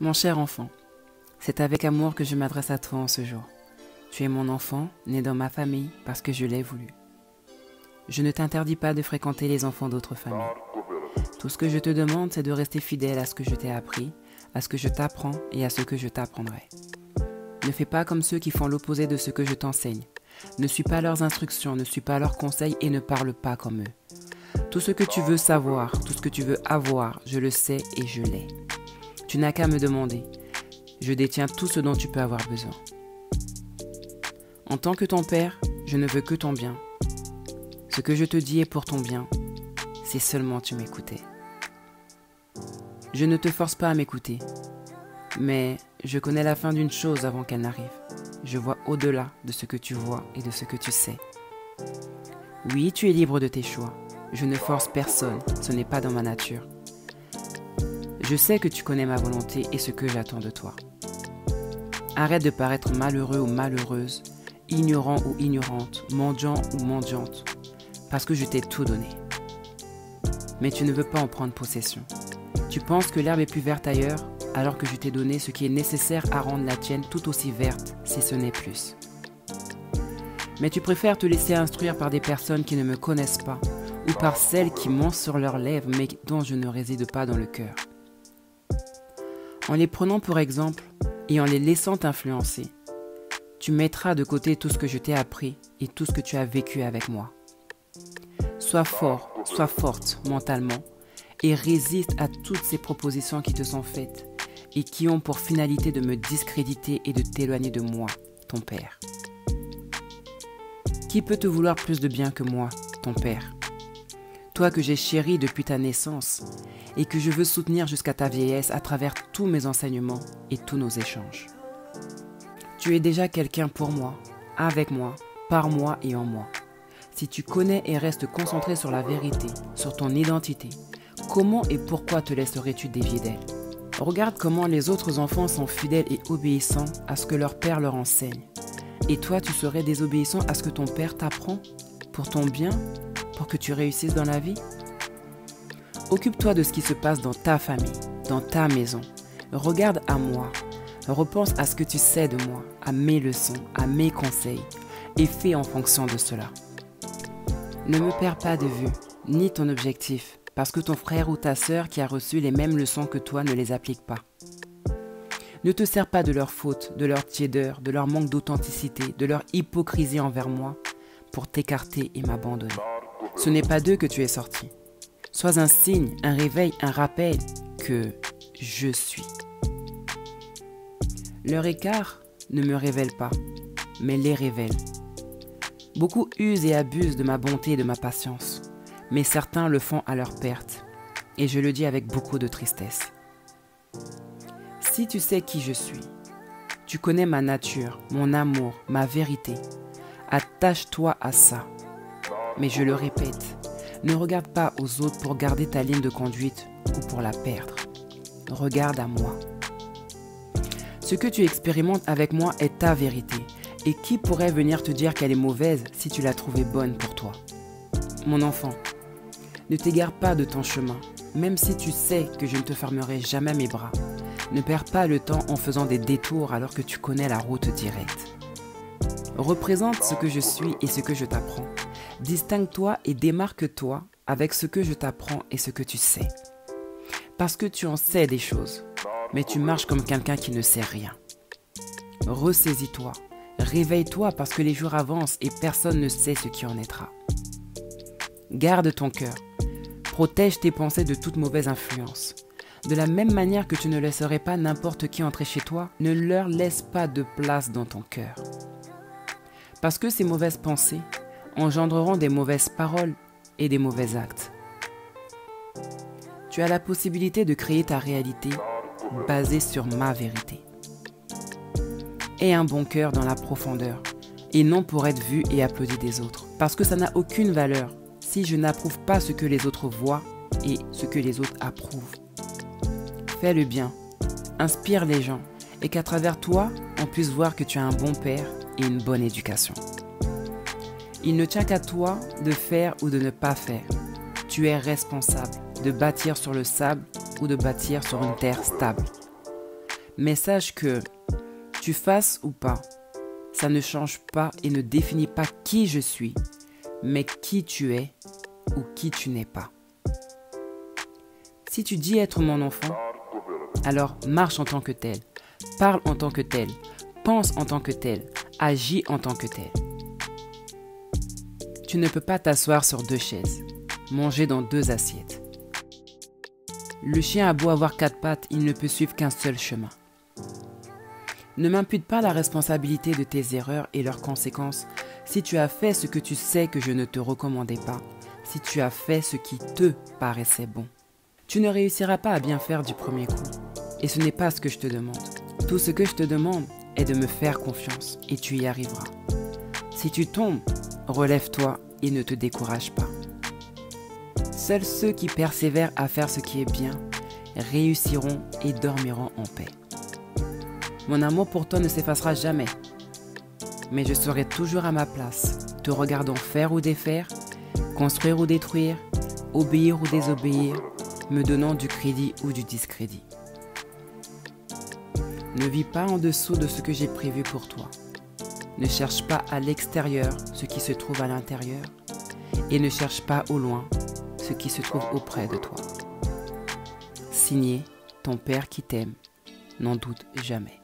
Mon cher enfant, c'est avec amour que je m'adresse à toi en ce jour. Tu es mon enfant, né dans ma famille parce que je l'ai voulu. Je ne t'interdis pas de fréquenter les enfants d'autres familles. Tout ce que je te demande, c'est de rester fidèle à ce que je t'ai appris, à ce que je t'apprends et à ce que je t'apprendrai. Ne fais pas comme ceux qui font l'opposé de ce que je t'enseigne. Ne suis pas leurs instructions, ne suis pas leurs conseils et ne parle pas comme eux. Tout ce que tu veux savoir, tout ce que tu veux avoir, je le sais et je l'ai. Tu n'as qu'à me demander. Je détiens tout ce dont tu peux avoir besoin. En tant que ton père, je ne veux que ton bien. Ce que je te dis est pour ton bien, si seulement tu m'écoutais. Je ne te force pas à m'écouter, mais je connais la fin d'une chose avant qu'elle n'arrive. Je vois au-delà de ce que tu vois et de ce que tu sais. Oui, tu es libre de tes choix. Je ne force personne, ce n'est pas dans ma nature. Je sais que tu connais ma volonté et ce que j'attends de toi. Arrête de paraître malheureux ou malheureuse, ignorant ou ignorante, mendiant ou mendiante, parce que je t'ai tout donné. Mais tu ne veux pas en prendre possession. Tu penses que l'herbe est plus verte ailleurs, alors que je t'ai donné ce qui est nécessaire à rendre la tienne tout aussi verte, si ce n'est plus. Mais tu préfères te laisser instruire par des personnes qui ne me connaissent pas, ou par celles qui montent sur leurs lèvres mais dont je ne réside pas dans le cœur. En les prenant pour exemple et en les laissant t'influencer, tu mettras de côté tout ce que je t'ai appris et tout ce que tu as vécu avec moi. Sois fort, sois forte mentalement et résiste à toutes ces propositions qui te sont faites et qui ont pour finalité de me discréditer et de t'éloigner de moi, ton père. Qui peut te vouloir plus de bien que moi, ton père ? Toi que j'ai chéri depuis ta naissance et que je veux soutenir jusqu'à ta vieillesse à travers tous mes enseignements et tous nos échanges. Tu es déjà quelqu'un pour moi, avec moi, par moi et en moi. Si tu connais et restes concentré sur la vérité, sur ton identité, comment et pourquoi te laisserais-tu dévier d'elle ? Regarde comment les autres enfants sont fidèles et obéissants à ce que leur père leur enseigne. Et toi, tu serais désobéissant à ce que ton père t'apprend pour ton bien, pour que tu réussisses dans la vie ? Occupe-toi de ce qui se passe dans ta famille, dans ta maison. Regarde à moi. Repense à ce que tu sais de moi, à mes leçons, à mes conseils, et fais en fonction de cela. Ne me perds pas de vue, ni ton objectif, parce que ton frère ou ta sœur qui a reçu les mêmes leçons que toi ne les applique pas. Ne te sers pas de leurs fautes, de leur tiédeur, de leur manque d'authenticité, de leur hypocrisie envers moi, pour t'écarter et m'abandonner. Ce n'est pas d'eux que tu es sorti. Sois un signe, un réveil, un rappel que je suis. Leur écart ne me révèle pas, mais les révèle. Beaucoup usent et abusent de ma bonté et de ma patience, mais certains le font à leur perte, et je le dis avec beaucoup de tristesse. Si tu sais qui je suis, tu connais ma nature, mon amour, ma vérité, attache-toi à ça. Mais je le répète, ne regarde pas aux autres pour garder ta ligne de conduite ou pour la perdre. Regarde à moi. Ce que tu expérimentes avec moi est ta vérité. Et qui pourrait venir te dire qu'elle est mauvaise si tu l'as trouvée bonne pour toi ? Mon enfant, ne t'égare pas de ton chemin, même si tu sais que je ne te fermerai jamais mes bras. Ne perds pas le temps en faisant des détours alors que tu connais la route directe. Représente ce que je suis et ce que je t'apprends. Distingue-toi et démarque-toi avec ce que je t'apprends et ce que tu sais. Parce que tu en sais des choses, mais tu marches comme quelqu'un qui ne sait rien. Ressaisis-toi, réveille-toi parce que les jours avancent et personne ne sait ce qui en naîtra. Garde ton cœur, protège tes pensées de toute mauvaise influence. De la même manière que tu ne laisserais pas n'importe qui entrer chez toi, ne leur laisse pas de place dans ton cœur. Parce que ces mauvaises pensées engendreront des mauvaises paroles et des mauvais actes. Tu as la possibilité de créer ta réalité basée sur ma vérité. Aie un bon cœur dans la profondeur et non pour être vu et applaudi des autres. Parce que ça n'a aucune valeur si je n'approuve pas ce que les autres voient et ce que les autres approuvent. Fais le bien, inspire les gens et qu'à travers toi, on puisse voir que tu as un bon père et une bonne éducation. Il ne tient qu'à toi de faire ou de ne pas faire. Tu es responsable de bâtir sur le sable ou de bâtir sur une terre stable. Mais sache que tu fasses ou pas, ça ne change pas et ne définit pas qui je suis, mais qui tu es ou qui tu n'es pas. Si tu dis être mon enfant, alors marche en tant que tel, parle en tant que tel, pense en tant que tel, agis en tant que tel. Tu ne peux pas t'asseoir sur 2 chaises, manger dans 2 assiettes. Le chien a beau avoir 4 pattes, il ne peut suivre qu'un seul chemin. Ne m'impute pas la responsabilité de tes erreurs et leurs conséquences si tu as fait ce que tu sais que je ne te recommandais pas, si tu as fait ce qui te paraissait bon. Tu ne réussiras pas à bien faire du premier coup, et ce n'est pas ce que je te demande. Tout ce que je te demande est de me faire confiance, et tu y arriveras. Si tu tombes, relève-toi et ne te décourage pas. Seuls ceux qui persévèrent à faire ce qui est bien réussiront et dormiront en paix. Mon amour pour toi ne s'effacera jamais, mais je serai toujours à ma place, te regardant faire ou défaire, construire ou détruire, obéir ou désobéir, me donnant du crédit ou du discrédit. Ne vis pas en dessous de ce que j'ai prévu pour toi. Ne cherche pas à l'extérieur ce qui se trouve à l'intérieur et ne cherche pas au loin ce qui se trouve auprès de toi. Signé, ton père qui t'aime, n'en doute jamais.